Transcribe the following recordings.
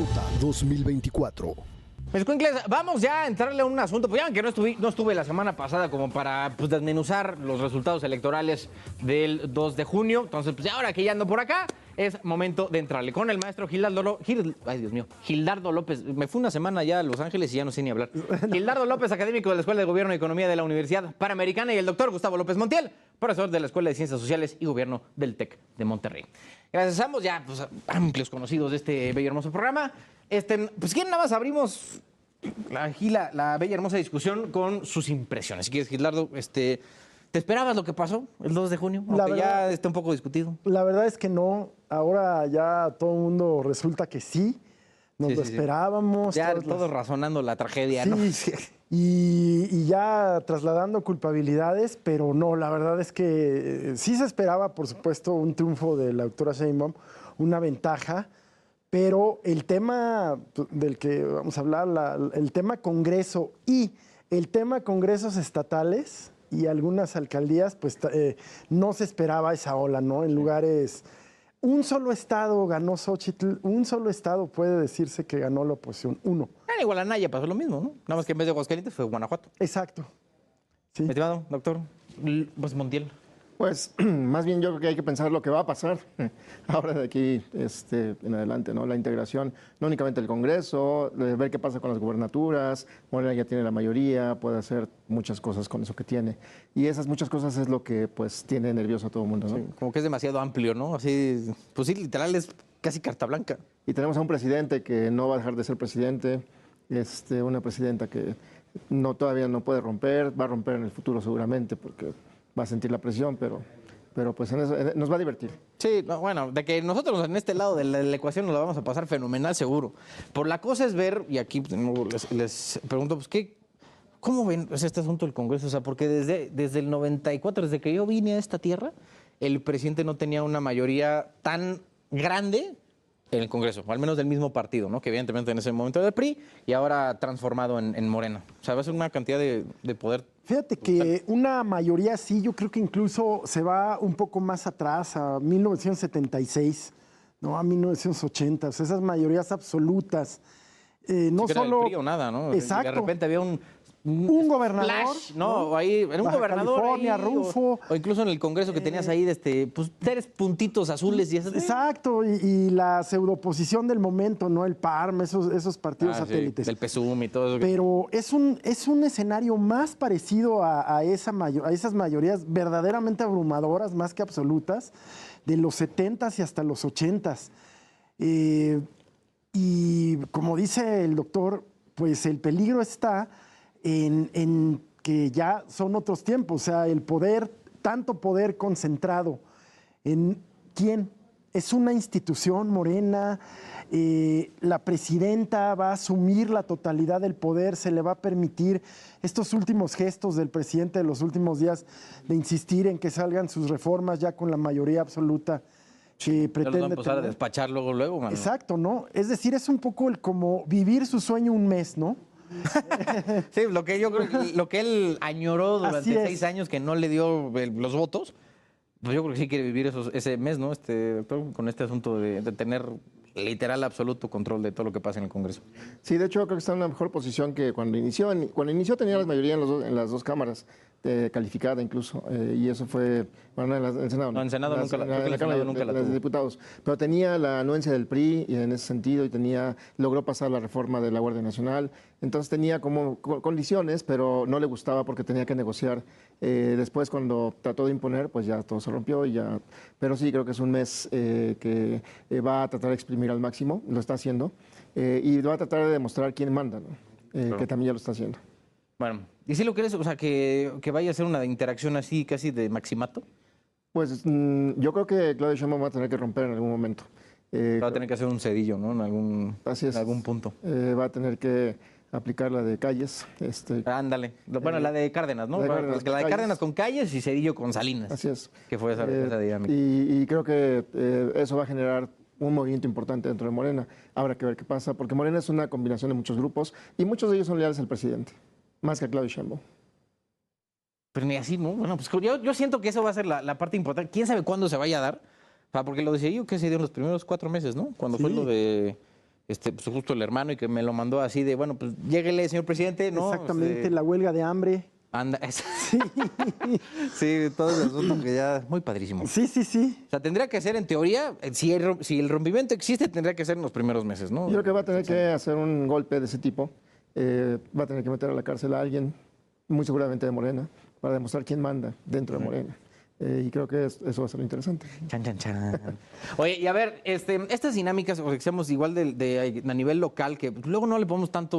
Ruta 2024. Escuincles, vamos ya a entrarle a un asunto, pues ya que no estuve la semana pasada como para desmenuzar los resultados electorales del 2 de junio. Entonces, pues ahora que ya ando por acá, es momento de entrarle con el maestro Gildardo López. Me fui una semana ya a Los Ángeles y ya no sé ni hablar. Gildardo López, académico de la Escuela de Gobierno y Economía de la Universidad Panamericana, y el doctor Gustavo López Montiel, profesor de la Escuela de Ciencias Sociales y Gobierno del TEC de Monterrey. Gracias a ambos, ya amplios conocidos de este bello hermoso programa. Pues ¿quién nada más abrimos la bella hermosa discusión con sus impresiones? Si quieres, Gildardo, ¿te esperabas lo que pasó el 2 de junio? Aunque ya está un poco discutido. La verdad es que no. Ahora ya todo el mundo resulta que sí. Nos lo esperábamos. Ya todos razonando la tragedia, ¿no? Y ya trasladando culpabilidades, pero no, la verdad es que sí se esperaba, por supuesto, un triunfo de la doctora Sheinbaum, una ventaja, pero el tema del que vamos a hablar, el tema Congreso y el tema Congresos estatales y algunas alcaldías, pues no se esperaba esa ola, ¿no? En lugares... Un solo estado ganó Xóchitl, un solo estado puede decirse que ganó la oposición, uno. Igual a Naya pasó lo mismo, ¿no? Nada más que en vez de Aguascalientes fue Guanajuato. Exacto. Sí. Mi estimado doctor, pues Montiel. Pues más bien yo creo que hay que pensar lo que va a pasar ahora de aquí en adelante, ¿no? La integración, no únicamente del Congreso, ver qué pasa con las gubernaturas. Morena ya tiene la mayoría, puede hacer muchas cosas con eso que tiene. Y esas muchas cosas es lo que pues tiene nervioso a todo el mundo, ¿no? Sí, como que es demasiado amplio, ¿no? Así, pues sí, literal es casi carta blanca. Y tenemos a un presidente que no va a dejar de ser presidente, una presidenta que todavía no puede romper, va a romper en el futuro seguramente porque va a sentir la presión, pero pues en eso, nos va a divertir. Sí, bueno, de que nosotros en este lado de la ecuación nos la vamos a pasar fenomenal seguro. Por la cosa es ver, y aquí les pregunto, pues ¿cómo ven este asunto del Congreso? O sea, porque desde el 94, desde que yo vine a esta tierra, el presidente no tenía una mayoría tan grande en el Congreso, o al menos del mismo partido, ¿no? Que evidentemente en ese momento era el PRI y ahora transformado en Morena. O sea, va a ser una cantidad de poder. Fíjate que una mayoría sí, yo creo que incluso se va un poco más atrás, a 1976, ¿no? A 1980, o sea, esas mayorías absolutas. No sí, solo... Era el PRI o nada, ¿no? Exacto. De repente había un gobernador, splash, ¿no? Ahí era un Baja gobernador California, ahí, Rufo. o incluso en el Congreso que tenías ahí pues 3 puntitos azules y eso. Exacto, y la pseudoposición del momento, ¿no? El PARM, esos partidos satélites. Sí, del PSUM y todo eso. Pero es un escenario más parecido a esas mayorías verdaderamente abrumadoras, más que absolutas, de los 70s y hasta los 80s. Y como dice el doctor, pues el peligro está en que ya son otros tiempos, o sea, el poder, tanto poder concentrado en quién. Es una institución, Morena, la presidenta va a asumir la totalidad del poder, se le va a permitir estos últimos gestos del presidente de los últimos días de insistir en que salgan sus reformas ya con la mayoría absoluta que pretende van a empezar a despachar luego, mano. Exacto, ¿no? Es decir, es un poco como vivir su sueño un mes, ¿no? Sí, lo que él añoró durante 6 años que no le dio los votos, pues yo creo que sí quiere vivir ese mes, ¿no? Con este asunto de tener literal absoluto control de todo lo que pasa en el Congreso. Sí, de hecho creo que está en una mejor posición que cuando inició. Cuando inició tenía la mayoría en las dos cámaras, calificada incluso, y eso fue, bueno, en el Senado. No, en Senado nunca la tuvo. De diputados, pero tenía la anuencia del PRI y en ese sentido, y logró pasar la reforma de la Guardia Nacional, entonces tenía como condiciones, pero no le gustaba porque tenía que negociar. Después cuando trató de imponer, pues ya todo se rompió y ya, pero sí creo que es un mes que va a tratar de exprimir al máximo, lo está haciendo, y va a tratar de demostrar quién manda, ¿no? Claro. Que también ya lo está haciendo. Bueno, ¿y si lo quieres, o sea, que vaya a ser una interacción así casi de maximato? Pues yo creo que Claudia Sheinbaum va a tener que romper en algún momento. Va a tener que hacer un cedillo, ¿no? En algún punto. Va a tener que aplicar la de Calles. Ándale. Bueno, la de Cárdenas, ¿no? La de Cárdenas con Calles y Cedillo con Salinas. Así es. Que fue esa dinámica. Y creo que eso va a generar un movimiento importante dentro de Morena. Habrá que ver qué pasa, porque Morena es una combinación de muchos grupos y muchos de ellos son leales al presidente, más que a Claudia Sheinbaum. Pero ni así, ¿no? Bueno, pues yo siento que eso va a ser la parte importante. ¿Quién sabe cuándo se vaya a dar? O sea, porque lo decía yo que se dio en los primeros 4 meses, ¿no? Cuando fue lo de pues justo el hermano, y que me lo mandó así de, bueno, pues lléguele, señor presidente, ¿no? Exactamente, la huelga de hambre. Anda, sí, todo el asunto que ya, muy padrísimo. Sí. O sea, tendría que ser, en teoría, si el rompimiento existe, tendría que ser en los primeros meses, ¿no? Yo creo que va a tener que hacer un golpe de ese tipo. Va a tener que meter a la cárcel a alguien, muy seguramente de Morena, para demostrar quién manda dentro de Morena. Y creo que eso va a ser lo interesante. Chan. Oye, y a ver, estas dinámicas, o decíamos igual a nivel local, que luego no le ponemos tanta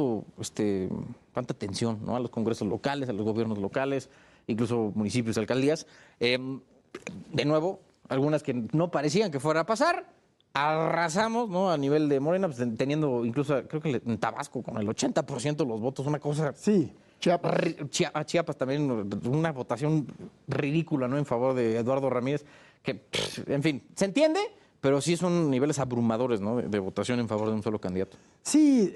atención, ¿no? A los congresos locales, a los gobiernos locales, incluso municipios, alcaldías. De nuevo, algunas que no parecían que fuera a pasar, arrasamos, ¿no? A nivel de Morena, pues, teniendo incluso, creo que en Tabasco, con el 80% de los votos, una cosa... Sí. Chiapas también, una votación ridícula, ¿no? En favor de Eduardo Ramírez, que, en fin, se entiende, pero sí son niveles abrumadores, ¿no? De votación en favor de un solo candidato. Sí,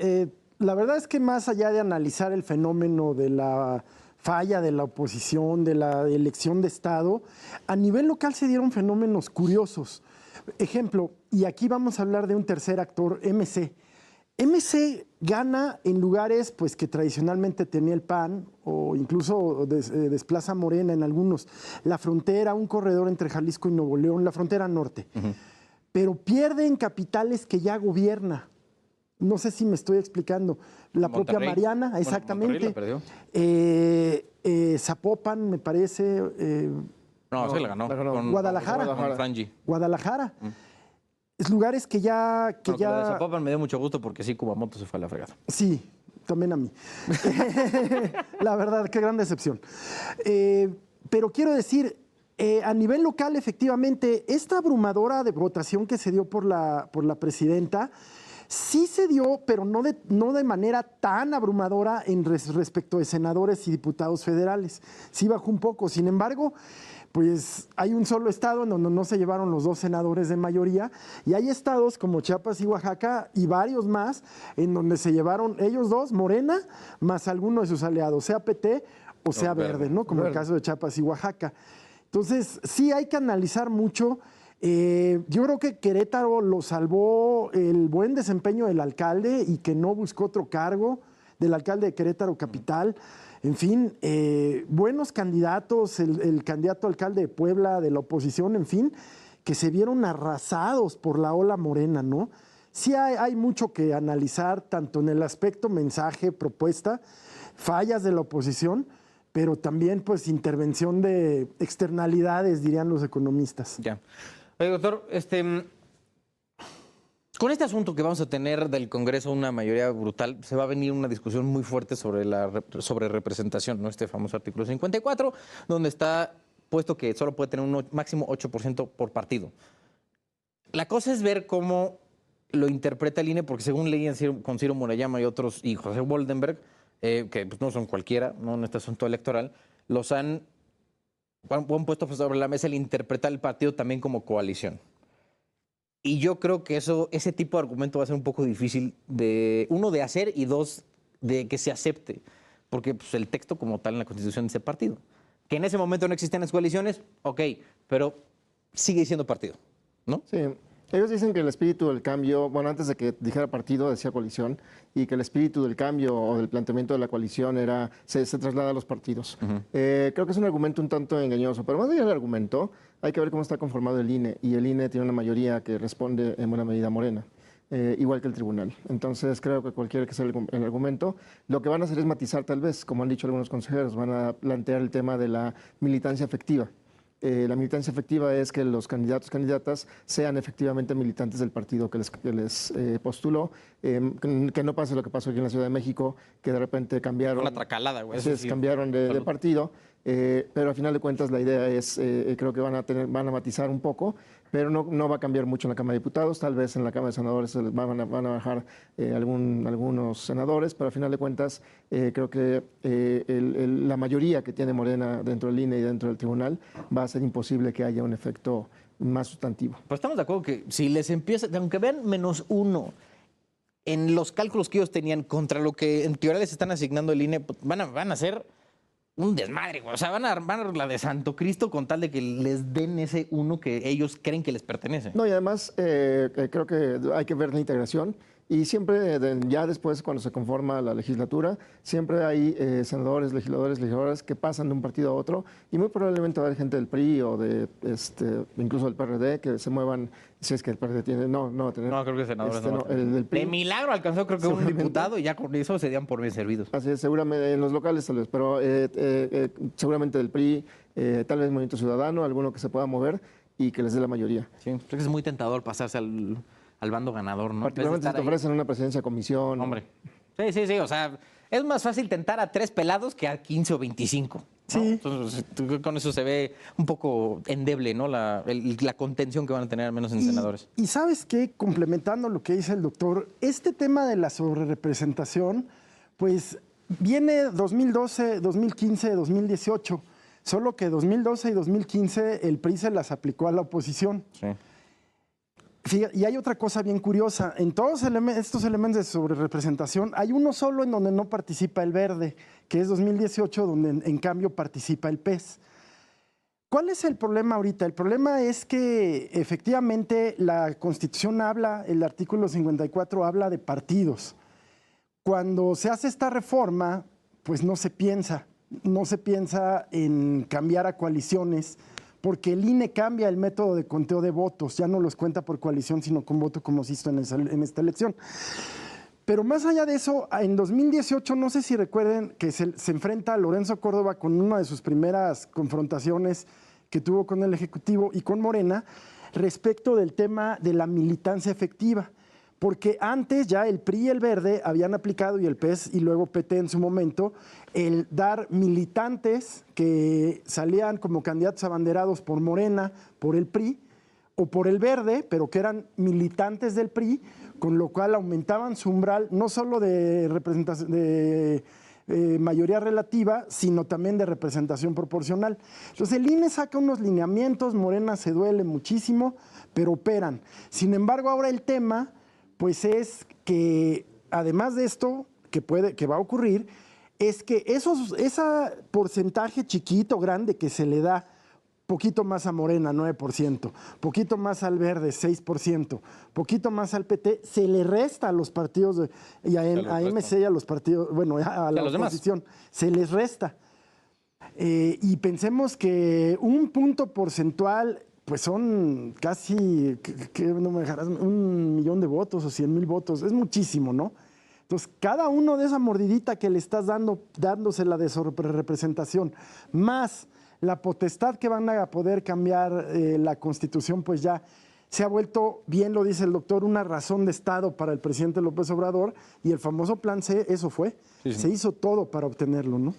la verdad es que más allá de analizar el fenómeno de la falla de la oposición, de la elección de Estado, a nivel local se dieron fenómenos curiosos. Ejemplo, y aquí vamos a hablar de un tercer actor, MC. MC gana en lugares pues, que tradicionalmente tenía el PAN o incluso desplaza Morena en algunos. La frontera, un corredor entre Jalisco y Nuevo León, la frontera norte. Pero pierde en capitales que ya gobierna. No sé si me estoy explicando. La propia Mariana, exactamente. Monterrey la perdió. Zapopan, me parece. No, se la ganó. Guadalajara. Con Frangi. Guadalajara. Es lugares que ya... Lo de Zapopan me dio mucho gusto porque sí, Kumamoto se fue a la fregada. Sí, también a mí. La verdad, qué gran decepción. Pero quiero decir, a nivel local, efectivamente, esta abrumadora de votación que se dio por la presidenta, sí se dio, pero no de manera tan abrumadora respecto de senadores y diputados federales. Sí bajó un poco. Sin embargo, pues hay un solo estado en donde no se llevaron los 2 senadores de mayoría, y hay estados como Chiapas y Oaxaca y varios más en donde se llevaron ellos 2, Morena, más alguno de sus aliados, sea PT o sea Verde, ¿no? Como el caso de Chiapas y Oaxaca. Entonces, sí hay que analizar mucho. Yo creo que Querétaro lo salvó el buen desempeño del alcalde y que no buscó otro cargo, del alcalde de Querétaro Capital. En fin, buenos candidatos, el candidato alcalde de Puebla, de la oposición, en fin, que se vieron arrasados por la ola morena, ¿no? Sí hay mucho que analizar, tanto en el aspecto mensaje, propuesta, fallas de la oposición, pero también, pues, intervención de externalidades, dirían los economistas. Ya. Oye, doctor, con este asunto que vamos a tener del Congreso, una mayoría brutal, se va a venir una discusión muy fuerte sobre representación, ¿no? Este famoso artículo 54, donde está puesto que solo puede tener un máximo 8% por partido. La cosa es ver cómo lo interpreta el INE, porque según leían con Ciro Murayama y otros, y José Woldenberg, que pues, no son cualquiera, ¿no? En este asunto electoral, los han puesto sobre la mesa el interpretar el partido también como coalición. Y yo creo que ese tipo de argumento va a ser un poco difícil de hacer, y 2, de que se acepte. Porque pues, el texto como tal en la Constitución dice partido. Que en ese momento no existen las coaliciones, ok, pero sigue siendo partido, ¿no? Sí. Ellos dicen que el espíritu del cambio, bueno, antes de que dijera partido, decía coalición, y que el espíritu del cambio o del planteamiento de la coalición se traslada a los partidos. Creo que es un argumento un tanto engañoso, pero más allá del argumento, hay que ver cómo está conformado el INE, y el INE tiene una mayoría que responde en buena medida a Morena, igual que el tribunal. Entonces, creo que cualquiera que sea el argumento, lo que van a hacer es matizar tal vez, como han dicho algunos consejeros, van a plantear el tema de la militancia efectiva. La militancia efectiva es que los candidatos, candidatas sean efectivamente militantes del partido que les postuló, que no pase lo que pasó aquí en la Ciudad de México, que de repente cambiaron. Una tracalada, güey. Sí, cambiaron de partido, pero al final de cuentas la idea es, creo que van a matizar un poco, pero no va a cambiar mucho en la Cámara de Diputados. Tal vez en la Cámara de Senadores van a bajar algunos senadores, pero al final de cuentas creo que la mayoría que tiene Morena dentro del INE y dentro del tribunal va a ser imposible que haya un efecto más sustantivo. Pues estamos de acuerdo que si les empieza, aunque vean -1 en los cálculos que ellos tenían contra lo que en teoría les están asignando el INE, van a ser un desmadre, güey. O sea, van a armar la de Santo Cristo con tal de que les den ese 1 que ellos creen que les pertenece. No, y además creo que hay que ver la integración. Y siempre, ya después, cuando se conforma la legislatura, siempre hay senadores, legisladoras que pasan de un partido a otro y muy probablemente va a haber gente del PRI o de incluso del PRD que se muevan, si es que el PRD tiene, no va a tener. No, creo que senadores no va a tener. El del PRI. De milagro alcanzó creo que un Seguramente. diputado y ya con eso se dieron por bien servidos. Así es, seguramente en los locales tal vez, pero seguramente del PRI, tal vez Movimiento Ciudadano, alguno que se pueda mover y que les dé la mayoría. Sí, creo que es muy tentador pasarse al bando ganador, ¿no? Particularmente si te ofrecen una presidencia de comisión. Hombre. Sí, o sea, es más fácil tentar a 3 pelados que a 15 o 25. ¿no? Sí. Entonces, con eso se ve un poco endeble, ¿no? La contención que van a tener, al menos en senadores. Y sabes qué, complementando lo que dice el doctor, este tema de la sobrerepresentación, pues viene 2012, 2015, 2018, solo que 2012 y 2015 el PRI se las aplicó a la oposición. Sí. Fíjate, y hay otra cosa bien curiosa, en todos estos elementos de sobrerepresentación hay uno solo en donde no participa el Verde, que es 2018, donde en cambio participa el PES. ¿Cuál es el problema ahorita? El problema es que efectivamente la Constitución habla, el artículo 54 habla de partidos. Cuando se hace esta reforma, pues no se piensa en cambiar a coaliciones, porque el INE cambia el método de conteo de votos, ya no los cuenta por coalición, sino con voto como se hizo en esta elección. Pero más allá de eso, en 2018, no sé si recuerden que se enfrenta a Lorenzo Córdoba con una de sus primeras confrontaciones que tuvo con el Ejecutivo y con Morena respecto del tema de la militancia efectiva. Porque antes ya el PRI y el Verde habían aplicado, y el PES y luego PT en su momento, el dar militantes que salían como candidatos abanderados por Morena, por el PRI o por el Verde, pero que eran militantes del PRI, con lo cual aumentaban su umbral no solo de representación de mayoría relativa, sino también de representación proporcional. Entonces el INE saca unos lineamientos, Morena se duele muchísimo, pero operan. Sin embargo, ahora el tema pues es que además de esto que va a ocurrir, es que ese porcentaje chiquito, grande que se le da, poquito más a Morena, 9%, poquito más al Verde, 6%, poquito más al PT, se le resta a los partidos y a MC y a los partidos, bueno, a la oposición, se les resta. Y pensemos que un punto porcentual pues son casi, no me dejarás, 1 millón de votos o 100,000 votos, es muchísimo, ¿no? Entonces, cada uno de esa mordidita que le estás dándosela de sobrerepresentación, más la potestad que van a poder cambiar la Constitución, pues ya se ha vuelto, bien lo dice el doctor, una razón de Estado para el presidente López Obrador, y el famoso Plan C, eso fue, se hizo todo para obtenerlo, ¿no?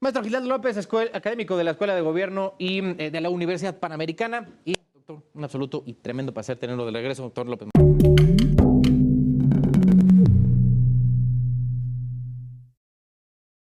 Maestro Gilardo López, académico de la Escuela de Gobierno y de la Universidad Panamericana. Y, doctor, un absoluto y tremendo placer tenerlo de regreso, doctor López.